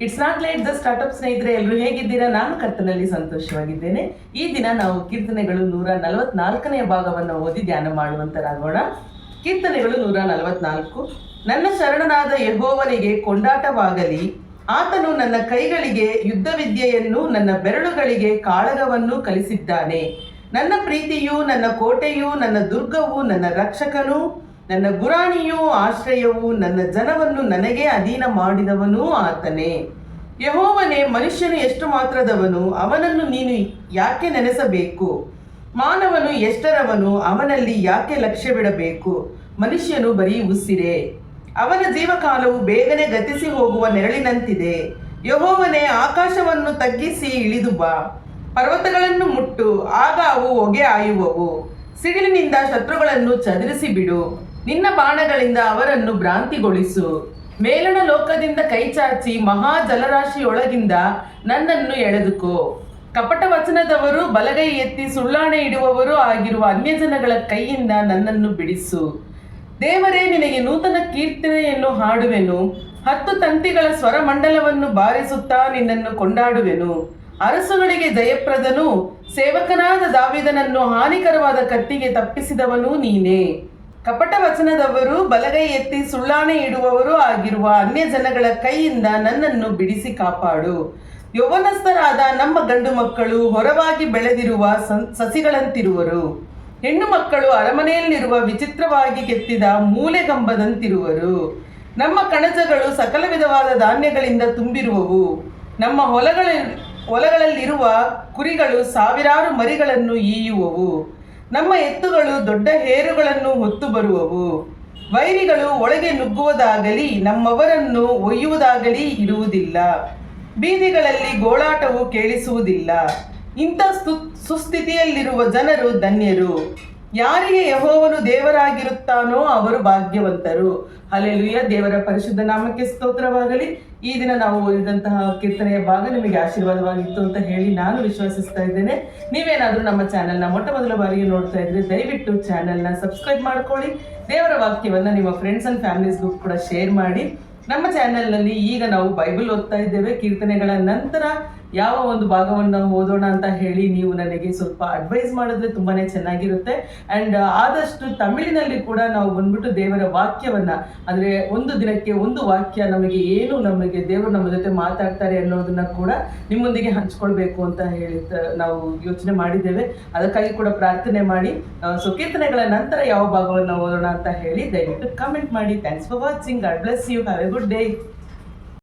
It's not late the startup ಸ್ನೇಹಿತರೆ, ಎಲ್ಲರೂ ಹೇಗಿದ್ದೀರಾ? ನಾನು ಕರ್ತನಲ್ಲಿ ಸಂತೋಷವಾಗಿದ್ದೇನೆ. ಈ ದಿನ ನಾವು ಕೀರ್ತನೆಗಳು 144ನೇ ಭಾಗವನ್ನು ಓದಿ ಧ್ಯಾನ ಮಾಡುವಂತರಾಗೋಣ. ಕೀರ್ತನೆಗಳು 144. ನನ್ನ ಶರಣನಾದ ಯೆಹೋವನಿಗೆ ಕೊಂಡಾಟವಾಗಲಿ, ಆತನು ನನ್ನ ಕೈಗಳಿಗೆ ಯುದ್ಧ ವಿದ್ಯೆಯನ್ನು, ನನ್ನ ಬೆರಳುಗಳಿಗೆ ಕಾಳಗವನ್ನು ಕಲಿಸಿದ್ದಾನೆ. ನನ್ನ ಪ್ರೀತಿಯು, ನನ್ನ ಕೋಟೆಯು, ನನ್ನ ದುರ್ಗವು, ನನ್ನ ರಕ್ಷಕನು, ನನ್ನ ಗುರಾಣಿಯೂ ಆಶ್ರಯವು, ನನ್ನ ಜನವನ್ನು ನನಗೆ ಅಧೀನ ಮಾಡಿದವನೂ ಆತನೇ. ಯೆಹೋವನೇ, ಮನುಷ್ಯನು ಎಷ್ಟು ಮಾತ್ರದವನು, ಅವನನ್ನು ನೀನು ಯಾಕೆ ನೆನೆಸಬೇಕು? ಮಾನವನು ಎಷ್ಟರವನು, ಅವನಲ್ಲಿ ಯಾಕೆ ಲಕ್ಷ್ಯವಿಡಬೇಕು? ಮನುಷ್ಯನು ಬರೀ ಉಸಿರೇ, ಅವನ ಜೀವಕಾಲವು ಬೇಗನೆ ಗತಿಸಿ ಹೋಗುವ ನೆರಳಿನಂತಿದೆ. ಯೆಹೋವನೇ, ಆಕಾಶವನ್ನು ತಗ್ಗಿಸಿ ಇಳಿದು ಬಾ, ಪರ್ವತಗಳನ್ನು ಮುಟ್ಟು, ಆಗ ಅವು ಹೊಗೆ ಆಯುವವು. ಸಿಡಿಲಿನಿಂದ ಶತ್ರುಗಳನ್ನು ಚದುರಿಸಿ ಬಿಡು, ನಿನ್ನ ಬಾಣಗಳಿಂದ ಅವರನ್ನು ಭ್ರಾಂತಿಗೊಳಿಸು. ಮೇಲಣ ಲೋಕದಿಂದ ಕೈಚಾಚಿ ಮಹಾ ಜಲರಾಶಿಯೊಳಗಿಂದ ನನ್ನನ್ನು ಎಳೆದುಕೋ. ಕಪಟ ವಚನದವರು, ಬಲಗೈ ಎತ್ತಿ ಸುಳ್ಳಾಣೆ ಇಡುವವರು ಆಗಿರುವ ಅನ್ಯಜನಗಳ ಕೈಯಿಂದ ನನ್ನನ್ನು ಬಿಡಿಸು. ದೇವರೇ, ನಿನಗೆ ನೂತನ ಕೀರ್ತನೆಯನ್ನು ಹಾಡುವೆನು, 10 ತಂತಿಗಳ ಸ್ವರಮಂಡಲವನ್ನು ಬಾರಿಸುತ್ತಾ ನಿನ್ನನ್ನು ಕೊಂಡಾಡುವೆನು. ಅರಸುಗಳಿಗೆ ಜಯಪ್ರದನು, ಸೇವಕನಾದ ದಾವೀದನನ್ನು ಹಾನಿಕರವಾದ ಕತ್ತಿಗೆ ತಪ್ಪಿಸಿದವನು ನೀನೇ. ಕಪಟ ವಚನದವರು, ಬಲಗೈ ಎತ್ತಿ ಸುಳ್ಳಾಣೆ ಇಡುವವರು ಆಗಿರುವ ಅನ್ಯ ಜನಗಳ ಕೈಯಿಂದ ನನ್ನನ್ನು ಬಿಡಿಸಿ ಕಾಪಾಡು. ಯೌವನಸ್ಥರಾದ ನಮ್ಮ ಗಂಡು ಮಕ್ಕಳು ಹೊರವಾಗಿ ಬೆಳೆದಿರುವ ಸಸಿಗಳಂತಿರುವರು. ಹೆಣ್ಣು ಮಕ್ಕಳು ಅರಮನೆಯಲ್ಲಿರುವ ವಿಚಿತ್ರವಾಗಿ ಕೆತ್ತಿದ ಮೂಲೆಗಂಬದಂತಿರುವರು. ನಮ್ಮ ಕಣಜಗಳು ಸಕಲ ವಿಧವಾದ ಧಾನ್ಯಗಳಿಂದ ತುಂಬಿರುವವು. ನಮ್ಮ ಹೊಲಗಳಲ್ಲಿರುವ ಕುರಿಗಳು ಸಾವಿರಾರು ಮರಿಗಳನ್ನು ಈಯುವವು. ನಮ್ಮ ಎತ್ತುಗಳು ದೊಡ್ಡ ಹೇರುಗಳನ್ನು ಹೊತ್ತು ಬರುವವು. ವೈರಿಗಳು ಒಳಗೆ ನುಗ್ಗುವುದಾಗಲಿ ನಮ್ಮವರನ್ನು ಒಯ್ಯುವುದಾಗಲಿ ಇರುವುದಿಲ್ಲ. ಬೀದಿಗಳಲ್ಲಿ ಗೋಳಾಟವು ಕೇಳಿಸುವುದಿಲ್ಲ. ಇಂಥ ಸುಸ್ಥಿತಿಯಲ್ಲಿರುವ ಜನರು ಧನ್ಯರು. ಯಾರಿಗೆ ಯೆಹೋವನು ದೇವರಾಗಿರುತ್ತಾನೋ ಅವರು ಭಾಗ್ಯವಂತರು. ಹಲ್ಲೆಲೂಯಾ. ದೇವರ ಪರಿಶುದ್ಧ ನಾಮಕ್ಕೆ ಸ್ತೋತ್ರವಾಗಲಿ. ಈ ದಿನ ನಾವು ಓದಿದಂತಹ ಕೀರ್ತನೆಯ ಭಾಗ ನಿಮಗೆ ಆಶೀರ್ವಾದವಾಗಿತ್ತು ಅಂತ ಹೇಳಿ ನಾನು ವಿಶ್ವಾಸಿಸ್ತಾ ಇದ್ದೇನೆ. ನೀವೇನಾದರೂ ನಮ್ಮ ಚಾನೆಲ್ನ ಮೊಟ್ಟ ಮೊದಲ ಬಾರಿಗೆ ನೋಡ್ತಾ ಇದ್ರೆ ದಯವಿಟ್ಟು ಚಾನೆಲ್ನ ಸಬ್ಸ್ಕ್ರೈಬ್ ಮಾಡ್ಕೊಳ್ಳಿ. ದೇವರ ವಾಕ್ಯವನ್ನು ನಿಮ್ಮ ಫ್ರೆಂಡ್ಸ್ ಅಂಡ್ ಫ್ಯಾಮಿಲೀಸ್ಗೂ ಕೂಡ ಶೇರ್ ಮಾಡಿ. ನಮ್ಮ ಚಾನೆಲ್ನಲ್ಲಿ ಈಗ ನಾವು ಬೈಬಲ್ ಓದ್ತಾ ಇದ್ದೇವೆ. ಕೀರ್ತನೆಗಳ ನಂತರ ಯಾವ ಒಂದು ಭಾಗವನ್ನು ಓದೋಣ ಅಂತ ಹೇಳಿ ನೀವು ನನಗೆ ಸ್ವಲ್ಪ ಅಡ್ವೈಸ್ ಮಾಡಿದ್ರೆ ತುಂಬಾನೇ ಚೆನ್ನಾಗಿರುತ್ತೆ. ಆ್ಯಂಡ್ ಆದಷ್ಟು ತಮಿಳಿನಲ್ಲಿ ಕೂಡ ನಾವು ಬಂದ್ಬಿಟ್ಟು ದೇವರ ವಾಕ್ಯವನ್ನ, ಅಂದರೆ ಒಂದು ದಿನಕ್ಕೆ ಒಂದು ವಾಕ್ಯ ನಮಗೆ ದೇವರು ನಮ್ಮ ಜೊತೆ ಮಾತಾಡ್ತಾರೆ ಅನ್ನೋದನ್ನ ಕೂಡ ನಿಮ್ಮೊಂದಿಗೆ ಹಂಚ್ಕೊಳ್ಬೇಕು ಅಂತ ಹೇಳಿ ನಾವು ಯೋಚನೆ ಮಾಡಿದ್ದೇವೆ. ಅದಕ್ಕಾಗಿ ಕೂಡ ಪ್ರಾರ್ಥನೆ ಮಾಡಿ. ಸೊ ಕೀರ್ತನೆಗಳ ನಂತರ ಯಾವ ಭಾಗವನ್ನು ಓದೋಣ ಅಂತ ಹೇಳಿ ದಯವಿಟ್ಟು ಕಮೆಂಟ್ ಮಾಡಿ. Thanks for watching. God bless you. Have a good day.